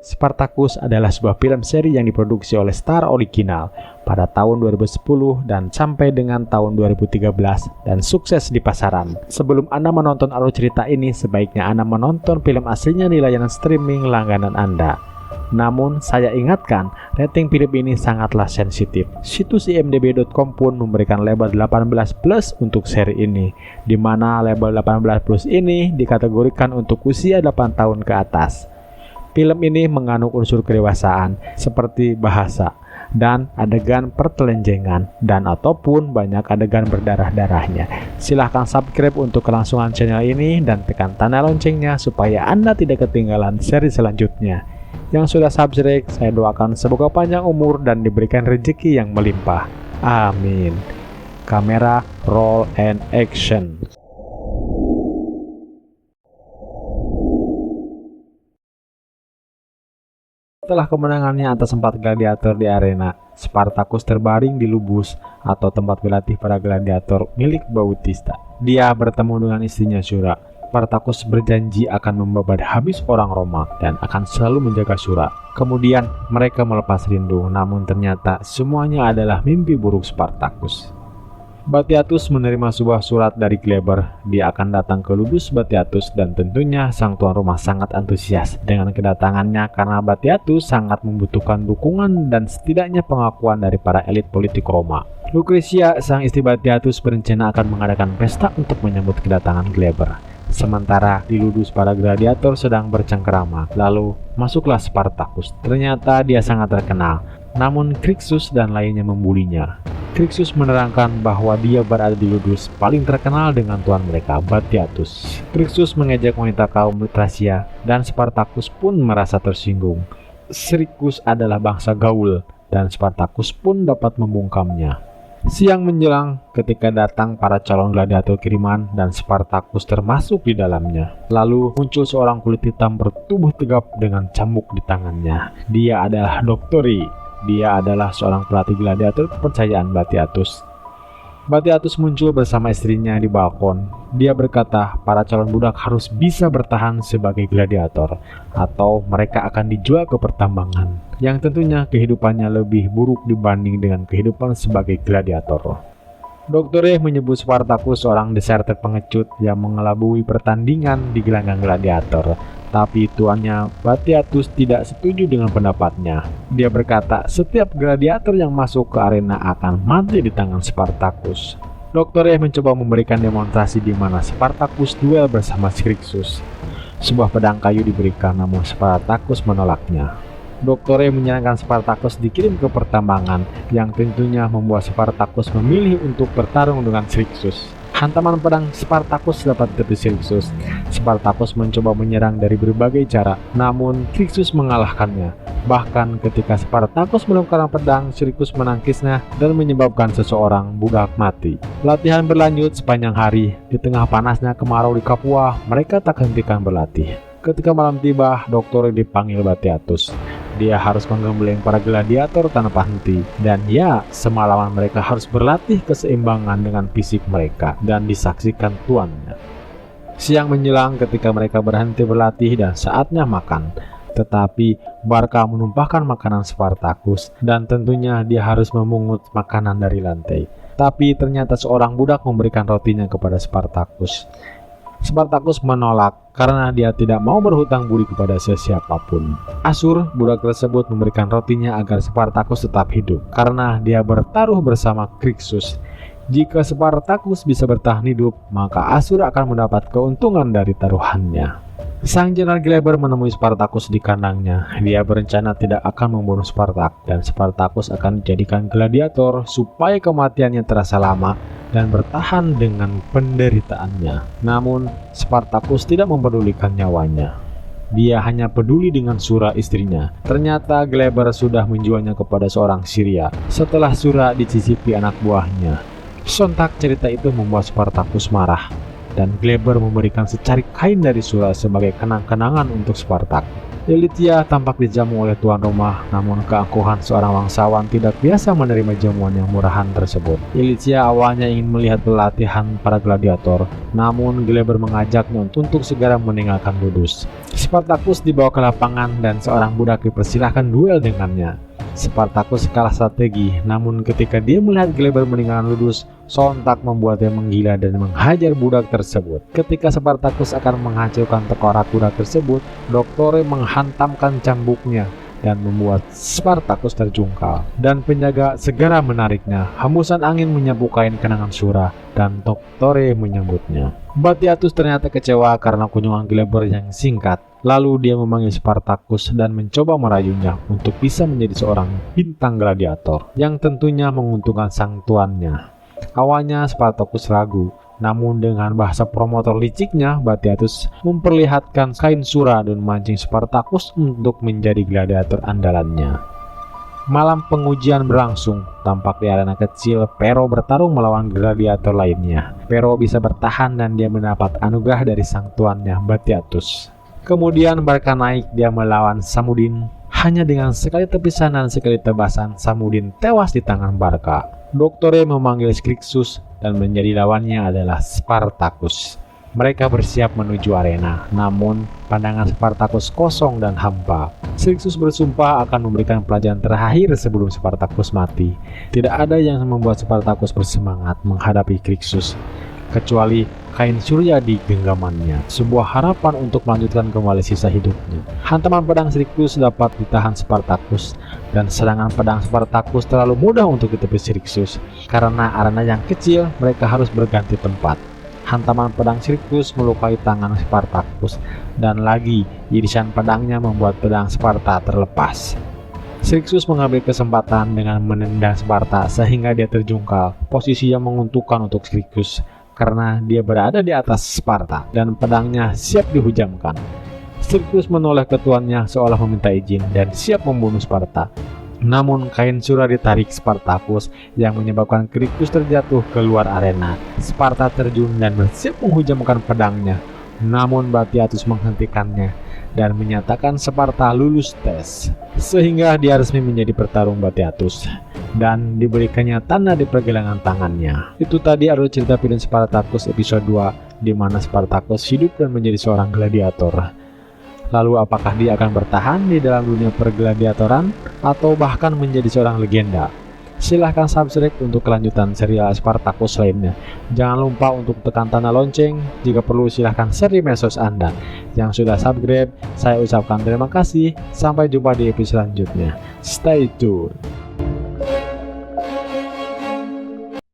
Spartacus adalah sebuah film seri yang diproduksi oleh Star Original pada tahun 2010 dan sampai dengan tahun 2013 dan sukses di pasaran. Sebelum Anda menonton alur cerita ini, sebaiknya Anda menonton film aslinya di layanan streaming langganan Anda. Namun, saya ingatkan, rating film ini sangatlah sensitif. Situs imdb.com pun memberikan label 18+ untuk seri ini, di mana label 18+ ini dikategorikan untuk usia 8 tahun ke atas. Film ini mengandung unsur kedewasaan seperti bahasa dan adegan pertelenjengan dan ataupun banyak adegan berdarah-darahnya. Silahkan subscribe untuk kelangsungan channel ini dan tekan tanda loncengnya supaya Anda tidak ketinggalan seri selanjutnya. Yang sudah subscribe, saya doakan semoga panjang umur dan diberikan rezeki yang melimpah. Amin. Kamera, roll and action. Setelah kemenangannya atas 4 gladiator di arena, Spartacus terbaring di Lubus atau tempat berlatih para gladiator milik Bautista. Dia bertemu dengan istrinya Shura. Spartacus berjanji akan membabat habis orang Roma dan akan selalu menjaga Shura. Kemudian mereka melepas rindu, namun ternyata semuanya adalah mimpi buruk Spartacus. Batiatus menerima sebuah surat dari Kleber. Dia akan datang ke Ludus Batiatus dan tentunya sang tuan rumah sangat antusias dengan kedatangannya karena Batiatus sangat membutuhkan dukungan dan setidaknya pengakuan dari para elit politik Roma. Lucretia, sang istri Batiatus, berencana akan mengadakan pesta untuk menyambut kedatangan Kleber. Sementara di Ludus para gladiator sedang bercengkerama. Lalu masuklah Spartacus. Ternyata dia sangat terkenal, namun Crixus dan lainnya membulinya. Crixus menerangkan bahwa dia berada di Ludus paling terkenal dengan tuan mereka, Batiatus. Crixus mengejek wanita kaum Tracia dan Spartacus pun merasa tersinggung. Crixus adalah bangsa gaul dan Spartacus pun dapat membungkamnya. Siang menjelang ketika datang para calon gladiator kiriman dan Spartacus termasuk di dalamnya. Lalu muncul seorang kulit hitam bertubuh tegap dengan cambuk di tangannya. Dia adalah Doctori. Dia adalah seorang pelatih gladiator kepercayaan Batiatus. Batiatus muncul bersama istrinya di balkon. Dia berkata, para calon budak harus bisa bertahan sebagai gladiator, atau mereka akan dijual ke pertambangan, yang tentunya kehidupannya lebih buruk dibanding dengan kehidupan sebagai gladiator. Doktore menyebut Spartacus seorang deserter pengecut yang mengelabui pertandingan di gelanggang gladiator. Tapi tuannya Batiatus tidak setuju dengan pendapatnya. Dia berkata setiap gladiator yang masuk ke arena akan mati di tangan Spartacus. Doktore mencoba memberikan demonstrasi di mana Spartacus duel bersama Crixus. Sebuah pedang kayu diberikan namun Spartacus menolaknya. Doktore menyarankan Spartacus dikirim ke pertambangan yang tentunya membuat Spartacus memilih untuk bertarung dengan Crixus. Hantaman pedang Spartacus dapat ditepis Crixus. Spartacus mencoba menyerang dari berbagai cara, namun Crixus mengalahkannya. Bahkan ketika Spartacus melonggarkan pedang, Crixus menangkisnya dan menyebabkan seseorang budak mati. Latihan berlanjut sepanjang hari. Di tengah panasnya kemarau di Capua, mereka tak hentikan berlatih. Ketika malam tiba, Doktore dipanggil Batiatus. Dia harus menggembleng para gladiator tanpa henti. Dan ya, semalaman mereka harus berlatih keseimbangan dengan fisik mereka dan disaksikan tuannya. Siang menjelang ketika mereka berhenti berlatih dan saatnya makan. Tetapi Barca menumpahkan makanan Spartacus dan tentunya dia harus memungut makanan dari lantai. Tapi ternyata seorang budak memberikan rotinya kepada Spartacus. Spartacus menolak karena dia tidak mau berhutang budi kepada sesiapapun. Asur, budak tersebut memberikan rotinya agar Spartacus tetap hidup karena dia bertaruh bersama Crixus. Jika Spartacus bisa bertahan hidup, maka Asur akan mendapat keuntungan dari taruhannya. Sang Jenderal Kleber menemui Spartacus di kandangnya. Dia berencana tidak akan membunuh Spartacus dan Spartacus akan dijadikan gladiator supaya kematiannya terasa lama dan bertahan dengan penderitaannya. Namun Spartacus tidak mempedulikan nyawanya. Dia hanya peduli dengan Shura istrinya. Ternyata Kleber sudah menjualnya kepada seorang Syria setelah Shura dicicipi anak buahnya. Sontak cerita itu membuat Spartacus marah. dan Gleber memberikan secari kain dari Sura sebagai kenang-kenangan untuk Spartak. Ilitia tampak dijamu oleh tuan rumah, namun keangkuhan seorang bangsawan tidak biasa menerima jamuan yang murahan tersebut. Ilitia awalnya ingin melihat pelatihan para gladiator, namun Gleber mengajaknya untuk segera meninggalkan Ludus. Spartacus dibawa ke lapangan dan seorang budak dipersilahkan duel dengannya. Spartacus kalah strategi, namun ketika dia melihat Gleber meninggalkan Ludus, sontak membuatnya menggila dan menghajar budak tersebut. Ketika Spartacus akan menghancurkan tengkorak budak tersebut, Doktore menghantamkan cambuknya dan membuat Spartacus terjungkal. Dan penjaga segera menariknya. Hembusan angin menyapu kain kenangan Sura dan Doktore menyambutnya. Batiatus ternyata kecewa karena kunjungan Gleber yang singkat. Lalu dia memanggil Spartacus dan mencoba merayunya untuk bisa menjadi seorang bintang gladiator yang tentunya menguntungkan sang tuannya. Awalnya Spartacus ragu, namun dengan bahasa promotor liciknya, Batiatus memperlihatkan kain Sura dan memancing Spartacus untuk menjadi gladiator andalannya. Malam pengujian berlangsung. Tampak di arena kecil, Pero bertarung melawan gladiator lainnya. Pero bisa bertahan dan dia mendapat anugerah dari sang tuannya, Batiatus. Kemudian Barca naik, dia melawan Samudin. Hanya dengan sekali tepisan dan sekali tebasan, Samudin tewas di tangan Barca. Doktore memanggil Scrixus dan menjadi lawannya adalah Spartacus. Mereka bersiap menuju arena, namun pandangan Spartacus kosong dan hampa. Scrixus bersumpah akan memberikan pelajaran terakhir sebelum Spartacus mati. Tidak ada yang membuat Spartacus bersemangat menghadapi Scrixus kecuali kain surya di genggamannya, sebuah harapan untuk melanjutkan kembali sisa hidupnya. Hantaman pedang Scrixus dapat ditahan Spartacus, dan serangan pedang Spartacus terlalu mudah untuk ditepis Scrixus. Karena arena yang kecil, mereka harus berganti tempat. Hantaman pedang Scrixus melukai tangan Spartacus, dan lagi irisan pedangnya membuat pedang Sparta terlepas. Scrixus mengambil kesempatan dengan menendang Sparta sehingga dia terjungkal. Posisi yang menguntungkan untuk Scrixus karena dia berada di atas Sparta dan pedangnya siap dihujamkan. Scrixus menoleh ke tuannya seolah meminta izin dan siap membunuh Sparta. Namun kain Sura ditarik Spartacus yang menyebabkan Scrixus terjatuh keluar arena. Sparta terjun dan bersiap menghujamkan pedangnya. Namun Batiatus menghentikannya dan menyatakan Sparta lulus tes, sehingga dia resmi menjadi petarung Batiatus dan diberikannya tanda di pergelangan tangannya. Itu tadi adalah cerita film Spartacus episode 2, di mana Spartacus hidup dan menjadi seorang gladiator. Lalu apakah dia akan bertahan di dalam dunia pergladiatoran atau bahkan menjadi seorang legenda? Silahkan subscribe untuk kelanjutan serial Spartacus lainnya. Jangan lupa untuk tekan tanda lonceng. Jika perlu silahkan share di medsos Anda. Yang sudah subscribe, saya ucapkan terima kasih. Sampai jumpa di episode selanjutnya. Stay tuned.